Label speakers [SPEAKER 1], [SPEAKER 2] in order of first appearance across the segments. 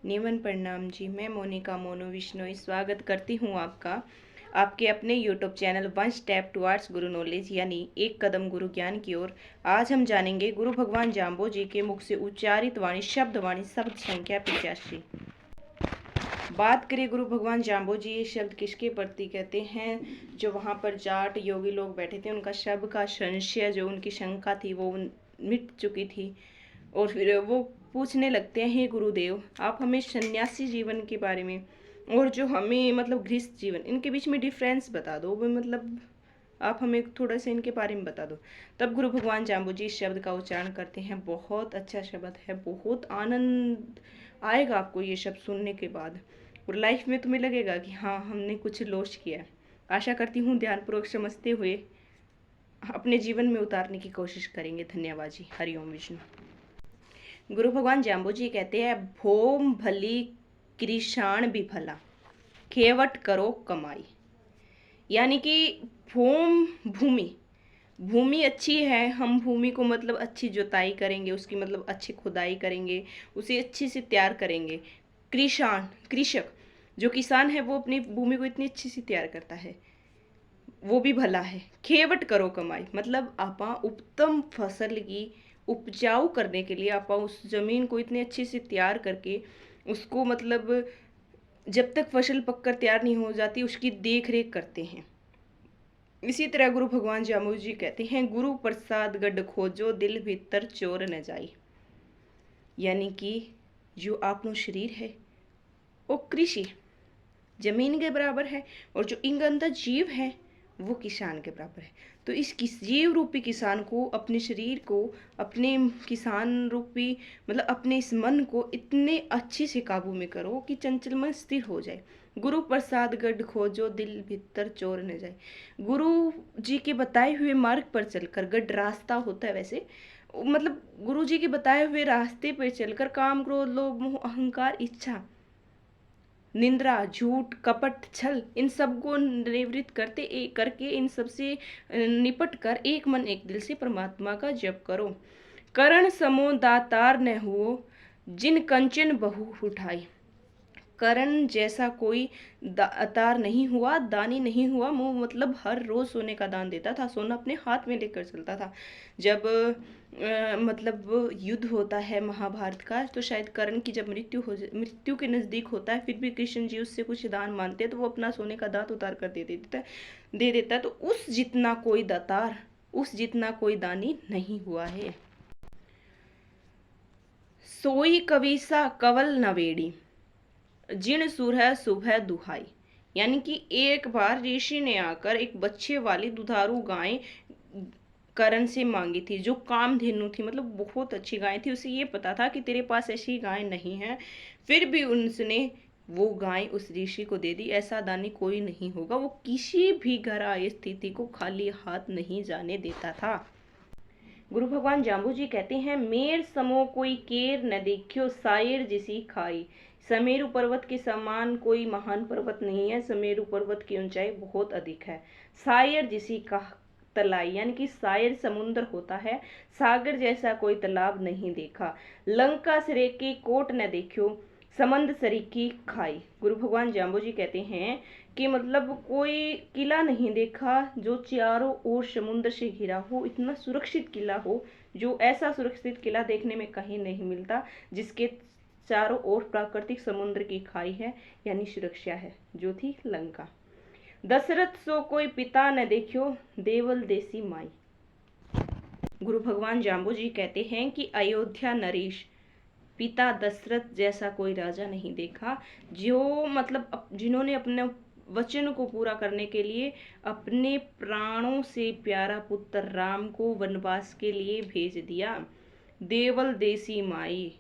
[SPEAKER 1] निमन प्रणाम जी। मैं मोनिका मोनू विश्नोई स्वागत करती हूँ आपका आपके अपने YouTube channel one step towards गुरु नॉलेज यानी एक कदम गुरु ज्ञान की ओर। आज हम जानेंगे गुरु भगवान जाम्बो जी के मुख से उच्चारित वाणी शब्द संख्या 85। बात करें गुरु भगवान जाम्बो जी, ये शब्द किसके प्रति कहते हैं? जो वहाँ पर जाट योगी लोग बैठे थे, उनका शब्द का संशय, जो उनकी शंका थी वो मिट चुकी थी। और फिर वो पूछने लगते हैं, हे गुरुदेव, आप हमें सन्यासी जीवन के बारे में और जो हमें मतलब गृहस्थ जीवन, इनके बीच में डिफरेंस बता दो। वो मतलब आप हमें थोड़ा सा इनके बारे में बता दो। तब गुरु भगवान जाम्बू जी इस शब्द का उच्चारण करते हैं। बहुत अच्छा शब्द है, बहुत आनंद आएगा आपको ये शब्द सुनने के बाद, और लाइफ में तुम्हें लगेगा कि हाँ, हमने कुछ लॉन्च किया है। आशा करती हूँ ध्यानपूर्वक समझते हुए अपने जीवन में उतारने की कोशिश करेंगे। धन्यवाद जी। हरिओम विष्णु। गुरु भगवान जाम्बू जी कहते हैं, भोम भली कृषाण भी भला, खेवट करो कमाई। यानी कि भूम भूमि भूमि अच्छी है, हम भूमि को मतलब अच्छी जुताई करेंगे, उसकी मतलब अच्छी खुदाई करेंगे, उसे अच्छे से तैयार करेंगे। कृषाण कृषक, जो किसान है वो अपनी भूमि को इतनी अच्छी से तैयार करता है, वो भी भला है। खेवट करो कमाई, मतलब आपा उत्तम फसल की उपजाऊ करने के लिए आपा उस जमीन को इतने अच्छे से तैयार करके उसको मतलब जब तक फसल पककर तैयार नहीं हो जाती उसकी देख रेख करते हैं। इसी तरह गुरु भगवान जाम्बू जी कहते हैं, गुरु प्रसाद गढ़ खोजो दिल भीतर चोर न जाई। यानी कि जो आपनो शरीर है वो कृषि जमीन के बराबर है, और जो इंग अंदर जीव है वो किसान के बराबर है। तो इस जीव रूपी किसान को, अपने शरीर को, अपने किसान रूपी मतलब अपने इस मन को इतने अच्छे से काबू में करो कि चंचल मन स्थिर हो जाए। गुरु प्रसाद गढ़ खोजो दिल भीतर चोर न जाए। गुरु जी के बताए हुए मार्ग पर चलकर, गढ़ रास्ता होता है वैसे, मतलब गुरु जी के बताए हुए रास्ते पर चलकर काम, क्रोध, लोभ, मोह, अहंकार, इच्छा, निंद्रा, झूठ, कपट, छल, इन सब को निवृत्त करके इन सब से निपट कर एक मन एक दिल से परमात्मा का जप करो। करण समो दातार न हुओ, जिन कंचन बहु उठाई। करण जैसा कोई दातार नहीं हुआ, दानी नहीं हुआ। वो मतलब हर रोज सोने का दान देता था, सोना अपने हाथ में लेकर चलता था। जब मतलब युद्ध होता है महाभारत का, तो शायद कर्ण की जब मृत्यु के नजदीक होता है, फिर भी कृष्ण जी उससे कुछ दान मांगते हैं, तो वो अपना सोने का दांत उतार कर दे देता है। तो उस जितना कोई दातार, उस जितना कोई दानी नहीं हुआ है। सोई कविसा कवल नवेड़ी, जिन सुरह सुबह दुहाई। यानी कि एक बार ऋषि ने आकर एक बच्चे वाली दुधारू गाय करण से मांगी थी, जो कामधेनु थी, मतलब बहुत अच्छी गाय थी। उसे ये पता था कि तेरे पास ऐसी गाय नहीं है, फिर भी उसने वो गाय उस ऋषि को दे दी। ऐसा दानी कोई नहीं होगा, वो किसी भी घर आई स्थिति को खाली हाथ नहीं जाने देता था। गुरु भगवान जाम्बू जी कहते हैं, मेर समो कोई केर न देखियो, सायर जिसी खाई। समेरु पर्वत के समान कोई महान पर्वत नहीं है, समेरु पर्वत की ऊंचाई बहुत अधिक है। सायर जिसी का तलाई, यानी कि सायर समुद्र होता है, सागर जैसा कोई तालाब नहीं देखा। लंका सिरे की कोट न देखियो, समंद सरीकी खाई। गुरु भगवान जाम्बू जी कहते हैं कि मतलब कोई किला नहीं देखा जो चारों ओर समुद्र से घिरा हो, इतना सुरक्षित किला हो, जो ऐसा सुरक्षित किला देखने में कहीं नहीं मिलता, जिसके चारों ओर प्राकृतिक समुद्र की खाई है, यानी सुरक्षा है, जो थी लंका। दशरथ सो कोई पिता न देखियो, देवल देसी माई। गुरु भगवान जाम्बू जी कहते हैं कि अयोध्या नरेश, पिता दशरथ जैसा कोई राजा नहीं देखा, जो मतलब जिन्होंने अपने वचन को पूरा करने के लिए अपने प्राणों से प्यारा पुत्र राम को वनवास के लिए भेज दिया। देवल देसी माई,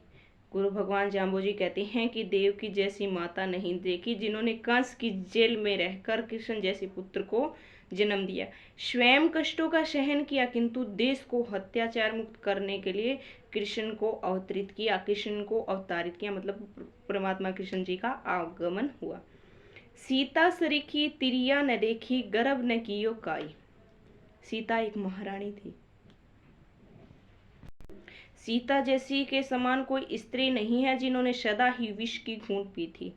[SPEAKER 1] गुरु भगवान जाम्बू जी कहते हैं कि देव की जैसी माता नहीं देखी, जिन्होंने कंस की जेल में रहकर कृष्ण जैसे पुत्र को जन्म दिया। स्वयं कष्टों का सहन किया, किंतु देश को अत्याचार मुक्त करने के लिए कृष्ण को अवतरित किया, कृष्ण को अवतारित किया, मतलब परमात्मा कृष्ण जी का आगमन हुआ। सीता सरीखी तिरिया न देखी, गर्भ न कियो काई। सीता एक महारानी थी। सीता जैसी के समान कोई स्त्री नहीं है जिन्होंने सदा ही विष की घूंट पी थी।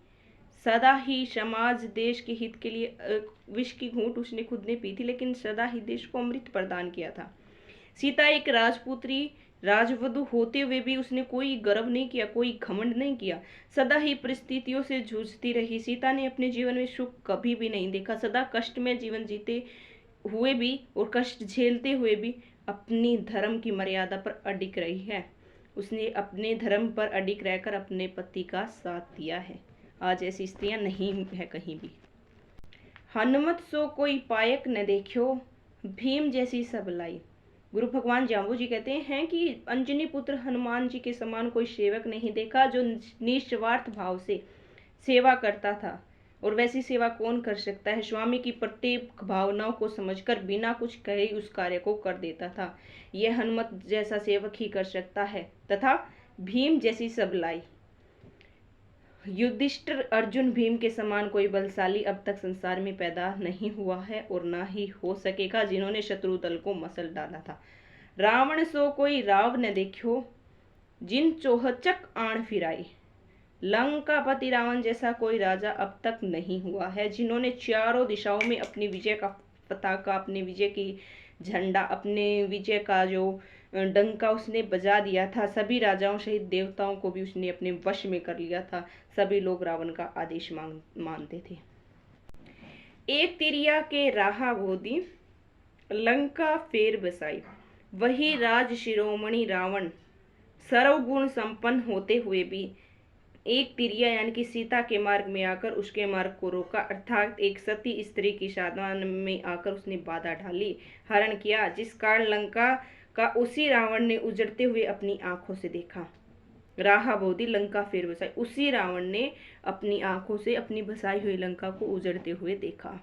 [SPEAKER 1] सदा ही समाज देश के हित के लिए विष की घूंट उसने खुद ने पी थी, लेकिन सदा ही देश को अमृत प्रदान किया था। सीता एक राजपुत्री राजवधु होते हुए भी उसने कोई गर्व नहीं किया, कोई घमंड नहीं किया। सदा ही परिस्थितियों से जूझती रही। सीता ने अपने जीवन में सुख कभी भी नहीं देखा। सदा कष्ट में जीवन जीते हुए भी और कष्ट झेलते हुए भी अपनी धर्म की मर्यादा पर अडिग रही है। उसने अपने धर्म पर अडिग रहकर अपने पति का साथ दिया है। आज ऐसी स्त्रियां नहीं है कहीं भी। हनुमत सो कोई पायक न देखियो, भीम जैसी सबलाई। गुरु भगवान जाम्बू जी कहते हैं कि अंजनी पुत्र हनुमान जी के समान कोई सेवक नहीं देखा जो निस्वार्थ भाव से सेवा करता था। और वैसी सेवा कौन कर सकता है। स्वामी की प्रत्येक भावनाओं को समझकर बिना कुछ कहे उस कार्य को कर देता था। यह हनुमत जैसा सेवक ही कर सकता है। तथा भीम जैसी सबलाई। युधिष्ठिर अर्जुन भीम के समान कोई बलशाली अब तक संसार में पैदा नहीं हुआ है और ना ही हो सकेगा, जिन्होंने शत्रु दल को मसल डाला था। रावण सो कोई राव न देखियो, जिन चौहचक आण फिराई। लंकापति रावण जैसा कोई राजा अब तक नहीं हुआ है, जिन्होंने चारों दिशाओं में अपनी विजय का पताका, अपने विजय की झंडा, अपने विजय का जो डंका उसने बजा दिया था। सभी राजाओं सहित देवताओं को भी उसने अपने वश में कर लिया था। सभी लोग रावण का आदेश मानते थे। एक तिरिया के राहा बोधी, लंका फेर बसाई। वही राज शिरोमणि रावण सर्वगुण संपन्न होते हुए भी एक तिरिया यानी कि सीता के मार्ग में आकर उसके मार्ग को रोका, अर्थात एक सती स्त्री की साधना में आकर उसने बाधा डाली, हरण किया, जिस कारण लंका का उसी रावण ने उजड़ते हुए अपनी आंखों से देखा। राहा बोधी लंका फिर बसाई। उसी रावण ने अपनी आंखों से अपनी बसाई हुई लंका को उजड़ते हुए देखा।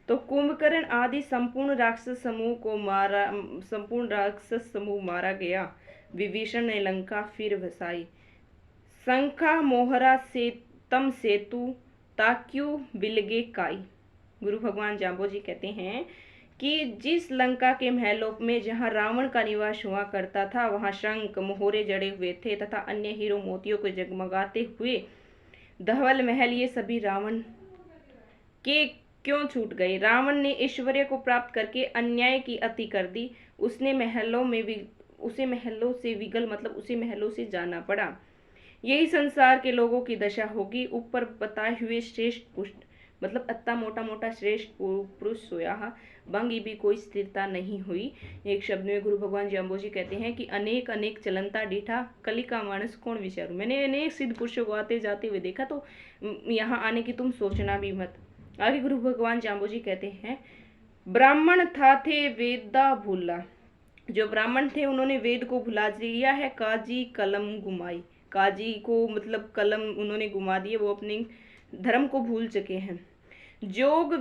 [SPEAKER 1] तो कुंभकर्ण आदि संपूर्ण राक्षस समूह मारा गया। विभीषण ने लंका फिर बसाई। शंखा मोहरा से तम सेतु ताक्यू बिलगे काई। गुरु भगवान जाम्बो जी कहते हैं कि जिस लंका के महलों में जहाँ रावण का निवास हुआ करता था, वहाँ शंख मोहरे जड़े हुए थे तथा अन्य हीरो मोतियों को जगमगाते हुए धवल महल, ये सभी रावण के क्यों छूट गए। रावण ने ऐश्वर्य को प्राप्त करके अन्याय की अति कर दी। उसे महलों से विगल मतलब उसे महलों से जाना पड़ा। यही संसार के लोगों की दशा होगी। ऊपर बताए हुए श्रेष्ठ पुष्ट मतलब अत्ता मोटा मोटा श्रेष्ठ पुरुष सोया बंगी भी कोई स्थिरता नहीं हुई। एक शब्द में गुरु भगवान जाम्बो जी कहते हैं कि अनेक अनेक चलनता डीठा, कली का मानस कौन विचारू। मैंने अनेक सिद्ध पुरुषों को आते जाते हुए देखा, तो यहाँ आने की तुम सोचना भी मत। आगे गुरु भगवान जाम्बो जी कहते हैं, ब्राह्मण था थे वेदा भूला। जो ब्राह्मण थे उन्होंने वेद को भुला दिया है। काजी कलम घुमाई। काजी को मतलब कलम उन्होंने घुमा दिए, वो अपने धर्म को भूल चुके हैं। जोग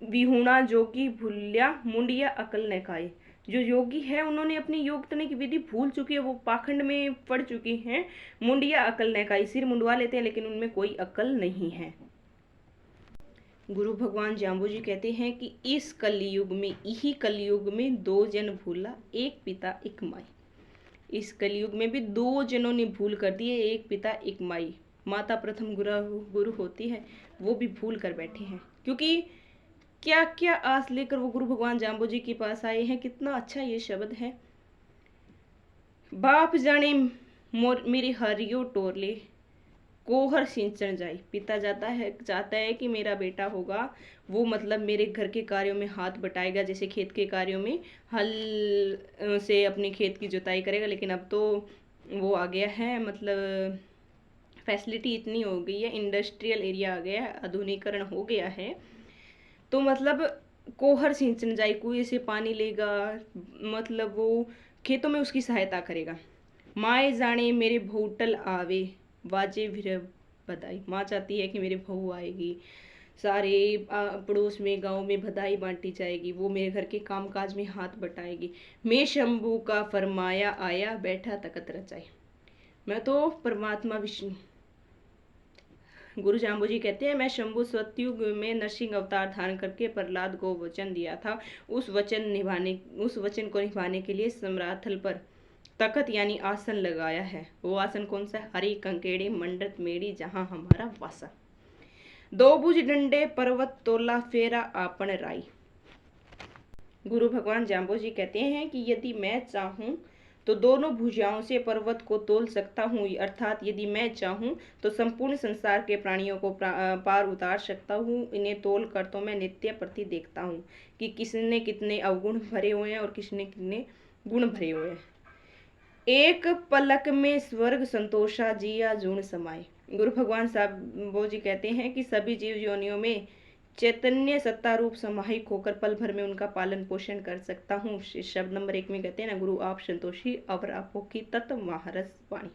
[SPEAKER 1] विहुणा जोगी भूलिया, मुंडिया अकल न खाई। जो योगी है उन्होंने अपनी योग तने की विधि भूल चुकी है, वो पाखंड में पड़ चुकी हैं। मुंडिया अकल न खाई, सिर मुंडवा लेते हैं लेकिन उनमें कोई अकल नहीं है। गुरु भगवान जाम्बो जी कहते हैं कि इस कलयुग में, यही कलयुग में दो जन भूला, एक पिता एक माई। इस कलयुग में भी दो जनों ने भूल कर दी है, एक पिता एक माई। माता प्रथम गुरु होती है, वो भी भूल कर बैठे हैं। क्योंकि क्या क्या आस लेकर वो गुरु भगवान जाम्बो जी के पास आए हैं। कितना अच्छा ये शब्द है। बाप जाने मेरे हरियो टोरले, कोहर सिंचन जाए। पिता चाहता है कि मेरा बेटा होगा वो मतलब मेरे घर के कार्यों में हाथ बटाएगा, जैसे खेत के कार्यों में हल से अपने खेत की जुताई करेगा। लेकिन अब तो वो आ गया है, मतलब फैसिलिटी इतनी हो गई है, इंडस्ट्रियल एरिया आ गया है, आधुनिकीकरण हो गया है, तो मतलब कोहर सिंचन जाए, कुएं से पानी लेगा, मतलब वो खेतों में उसकी सहायता करेगा। माए जाने मेरे भौटल आवे, बाजे भी बधाई। माँ चाहती है कि मेरे बहू आएगी, सारे पड़ोस में गांव में बधाई बांटी जाएगी, वो मेरे घर के कामकाज में हाथ बटाएगी। मैं शंभू का फरमाया आया, बैठा तकत रचाई। मैं तो परमात्मा विष्णु, गुरु जाम्बो जी कहते हैं, मैं शंभु सतयुग में नरसिंह अवतार धारण करके प्रहलाद को वचन दिया था। उस वचन को निभाने के लिए सम्राथल पर तखत यानी आसन लगाया है। वो आसन कौन सा है? हरी कंकेड़ी मंडत मेड़ी जहां हमारा वासा। दो भुज डंडे पर्वत तोला फेरा आपन राई। गुरु भगवान जाम्बो जी कहते हैं कि यदि मैं चाहूं तो दोनों भुजाओं से पर्वत को तोल सकता हूँ, अर्थात यदि मैं चाहूँ तो संपूर्ण संसार के प्राणियों को पार उतार सकता हूँ। इन्हें तोल कर तो मैं नित्य प्रति देखता हूँ कि किसने कितने अवगुण भरे हुए हैं और किसने कितने गुण भरे हुए हैं। एक पलक में स्वर्ग संतोषा जिया जून समाये। गुरु भगवान साहब वो जी कहते हैं कि सभी जीव योनियों में चैतन्य सत्ता रूप समाहिक होकर पल भर में उनका पालन पोषण कर सकता हूँ। शब्द नंबर 1 में कहते हैं ना, गुरु आप संतोषी अवर आपो की तत्व महारस वाणी,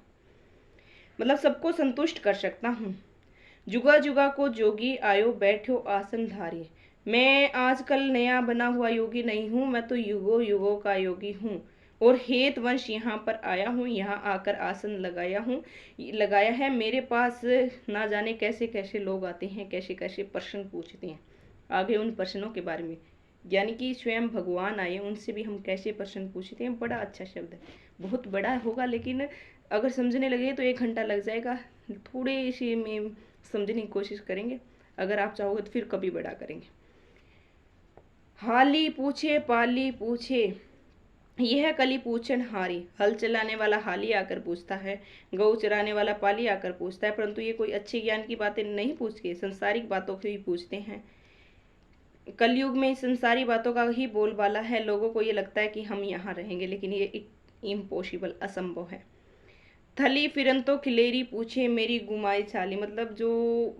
[SPEAKER 1] मतलब सबको संतुष्ट कर सकता हूँ। जुगा जुगा को जोगी आयो बैठो आसन धारी। मैं आजकल नया बना हुआ योगी नहीं हूँ, मैं तो युगों युगों का योगी हूँ और हेत वंश यहाँ पर आया हूँ, यहाँ आकर आसन लगाया है। मेरे पास ना जाने कैसे कैसे लोग आते हैं, कैसे कैसे प्रश्न पूछते हैं। आगे उन प्रश्नों के बारे में, यानी कि स्वयं भगवान आए उनसे भी हम कैसे प्रश्न पूछते हैं। बड़ा अच्छा शब्द है, बहुत बड़ा होगा लेकिन अगर समझने लगे तो 1 घंटा लग जाएगा। थोड़े से में समझने की कोशिश करेंगे, अगर आप चाहोगे तो फिर कभी बड़ा करेंगे। हाली पूछे पाली पूछे यह कली पूछन हारी। हल चलाने वाला हाली आकर पूछता है, गौ चराने वाला पाली आकर पूछता है, परंतु ये कोई अच्छे ज्ञान की बातें नहीं पूछ के संसारिक बातों को ही पूछते हैं। कलयुग में संसारी बातों का ही बोलबाला है। लोगों को ये लगता है कि हम यहाँ रहेंगे, लेकिन ये इम्पॉसिबल, असंभव है। थली फिरन तो खिलेरी पूछे मेरी गुमाई छाली, मतलब जो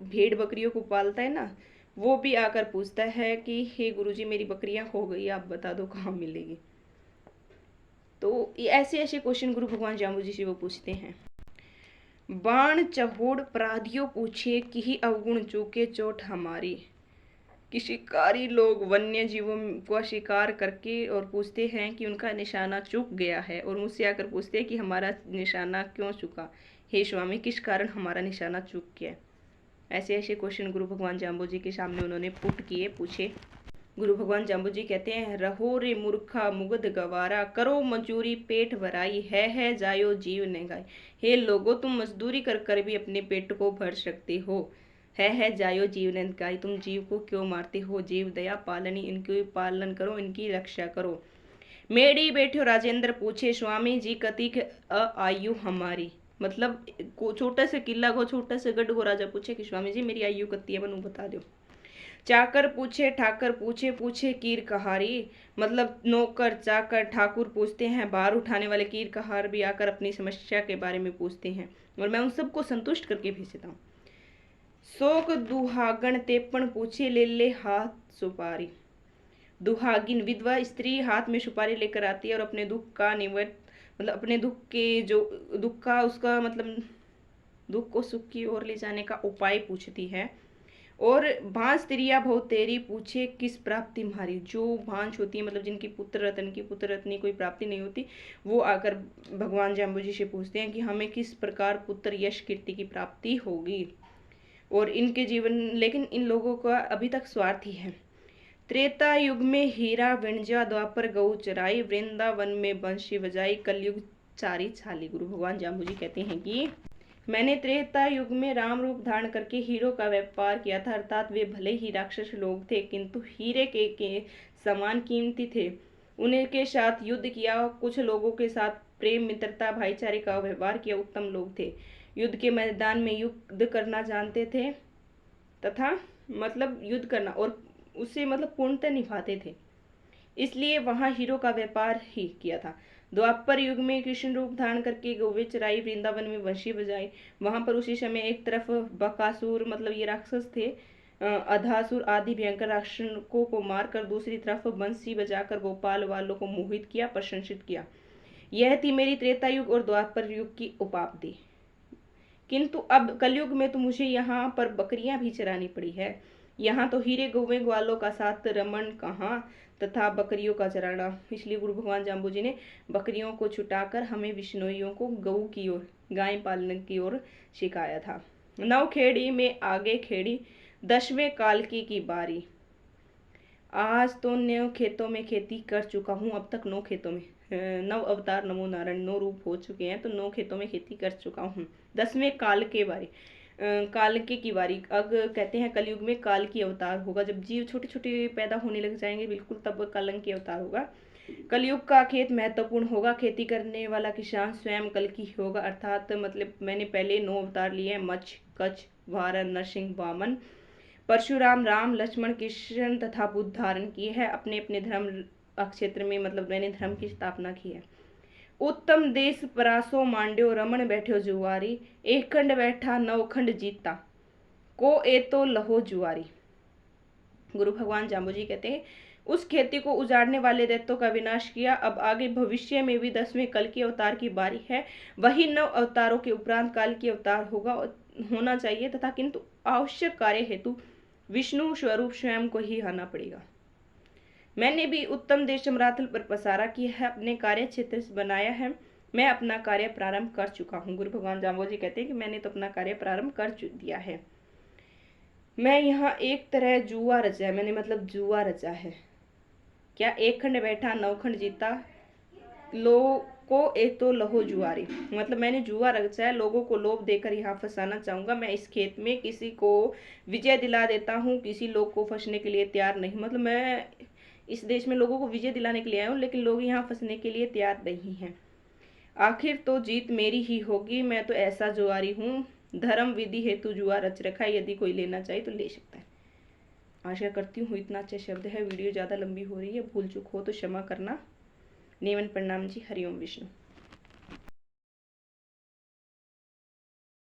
[SPEAKER 1] भेड़ बकरियों को पालता है ना, वो भी आकर पूछता है कि हे गुरुजी मेरी बकरियां खो गई, आप बता दो कहाँ मिलेगी। तो ऐसे ऐसे क्वेश्चन गुरु भगवान जाम्बू जी से वो पूछते हैं। बाण चहोड़ अपराधियों पूछे कि ही अवगुण चूके चोट हमारी। कि शिकारी लोग वन्य जीवों का शिकार करके और पूछते हैं कि उनका निशाना चूक गया है, और मुझसे आकर पूछते हैं कि हमारा निशाना क्यों चूका, हे स्वामी किस कारण हमारा निशाना चूक गया। ऐसे ऐसे क्वेश्चन गुरु भगवान जाम्बू जी के सामने उन्होंने पुट किए, पूछे। गुरु भगवान जाम्बू जी कहते हैं, रहो रे मूर्खा मुगद गवारा, करो मजूरी पेट भराई, है जायो जीव न गाय। हे लोगो तुम मजदूरी कर कर भी अपने पेट को भर सकते हो, है जायो जीव न गाय। तुम जीव को क्यों मारते हो? जीव दया पालनी, इनकी पालन करो, इनकी रक्षा करो। मेड़ी बैठो राजेंद्र पूछे स्वामी जी कतिक आयु हमारी, मतलब छोटा सा किला को, छोटा सा गढ़ को राजा पूछे कि स्वामी जी मेरी आयु कती है, बनू बता दो। चाकर पूछे ठाकर पूछे पूछे कीर कहारी, मतलब नौकर चाकर ठाकुर पूछते हैं, भार उठाने वाले कीर कहार भी आकर अपनी समस्या के बारे में पूछते हैं, और मैं उन सबको संतुष्ट करके भेजता हूँ। शोक दुहागन तेपन पूछे ले हाथ सुपारी। दुहागिन विधवा स्त्री हाथ में सुपारी लेकर आती है और अपने दुख का मतलब अपने दुख के जो दुख का उसका मतलब दुख को सुख की ओर ले जाने का उपाय पूछती है। और भांस तिरिया भव तेरी पूछे किस प्राप्ति मारी। जो भांस होती है, मतलब जिनकी पुत्र रत्न की पुत्र रत्नी कोई प्राप्ति नहीं होती, वो आकर भगवान जाम्बू जी से पूछते हैं कि हमें किस प्रकार पुत्र यश कीर्ति की प्राप्ति होगी। और इनके जीवन, लेकिन इन लोगों का अभी तक स्वार्थ ही है। त्रेता युग में हीरा विणजा, द्वापर गऊ चराई, वृंदावन में बंशी बजाई, कलयुग चारी छाली। गुरु भगवान जाम्बू जी कहते हैं कि मैंने त्रेता युग में राम रूप धारण करके हीरो का व्यापार किया था, अर्थात वे भले ही राक्षस लोग थे किंतु हीरे के समान कीमती थे। उनके साथ युद्ध किया, कुछ लोगों के साथ प्रेम मित्रता भाईचारे का व्यवहार किया, उत्तम लोग थे, युद्ध के मैदान में युद्ध करना जानते थे तथा मतलब युद्ध करना और उससे मतलब पूर्णतः निभाते थे, इसलिए वहां हीरो का व्यापार ही किया था। द्वापर युग में कृष्ण रूप धारण करके गौवे चराई, वृंदावन में बंशी बजाई। वहां पर उसी समय एक तरफ बकासुर, मतलब ये राक्षस थे, अधासुर आदि भयंकर राक्षसों को मारकर दूसरी तरफ बंसी बजाकर गोपाल वालों को मोहित किया, प्रशंसित किया। यह थी मेरी त्रेता युग और द्वापर युग की उपाधि। किंतु अब कलयुग में तो मुझे यहाँ पर बकरियां भी चरानी पड़ी है। यहाँ तो हीरे गौवे ग्वालों का साथ रमन कहाँ तथा बकरियों का चराना। इसलिए गुरु भगवान जाम्बू जी ने बकरियों को छुटाकर हमें विष्णुइयों को गऊ की ओर, गाय पालने की ओर सिखाया था। 9 खेड़ी में आगे खेड़ी, 10वें कालकी की बारी। आज तो 9 खेतों में खेती कर चुका हूँ, अब तक 9 खेतों में नव अवतार नमो नारायण, 9 रूप हो चुके हैं, तो 9 खेतों में खेती कर चुका हूँ। 10वें काल के बारे, कालके की बारी। अब कहते हैं कलयुग में काल की अवतार होगा, जब जीव छोटे छोटे पैदा होने लग जाएंगे बिल्कुल, तब कलंक की अवतार होगा। कलयुग का खेत महत्वपूर्ण होगा, खेती करने वाला किसान स्वयं कल की होगा, अर्थात मतलब मैंने पहले 9 अवतार लिए हैं, मच्छ, कच्छ, वारन, नरसिंह, वामन, परशुराम, राम, लक्ष्मण, कृष्ण तथा बुद्ध धारण किए हैं अपने अपने धर्म क्षेत्र में, मतलब मैंने धर्म की स्थापना की है। उत्तम देश परासो मांड्यो, रमण बैठो जुआरी, एक खंड बैठा नौ खंड जीता, को ए तो लहो जुआरी। गुरु भगवान जाम्बू जी कहते हैं, उस खेती को उजाड़ने वाले दैत्यों का विनाश किया। अब आगे भविष्य में भी 10वें कल की अवतार की बारी है। वही 9 अवतारों के उपरांत काल की अवतार होना चाहिए तथा किंतु आवश्यक कार्य हेतु विष्णु स्वरूप स्वयं को ही आना पड़ेगा। मैंने भी उत्तम देश समराथल पर पसारा किया है, अपने कार्य क्षेत्र से बनाया है। मैं अपना कार्य प्रारंभ कर चुका हूँ। गुरु भगवान जाम्बू जी कहते हैं कि मैंने तो अपना कार्य प्रारंभ कर दिया है। मैं यहाँ एक तरह जुआ रचा है, मैंने मतलब जुआ रचा है। क्या? एक खंड बैठा नौ खंड जीता, लो को एक तो लहो जुआरी, मतलब मैंने जुआ रचा है, लोगों को लोभ देकर यहाँ फंसाना चाहूंगा। मैं इस खेत में किसी को विजय दिला देता हूँ, किसी लोग को फंसने के लिए तैयार नहीं। मतलब मैं इस देश में लोगों को विजय दिलाने के लिए आया हूँ, लेकिन लोग यहाँ फंसने के लिए तैयार नहीं हैं। आखिर तो जीत मेरी ही होगी, मैं तो ऐसा जुआरी हूँ। धर्म विधि हेतु जुआ रच रखा है, यदि कोई लेना चाहे तो ले सकता है। आशा करती हूँ इतना अच्छे शब्द है। वीडियो ज़्यादा लंबी हो रही है, भूल चूक हो तो क्षमा करना। नेवन प्रणाम जी। हरिओम विष्णु।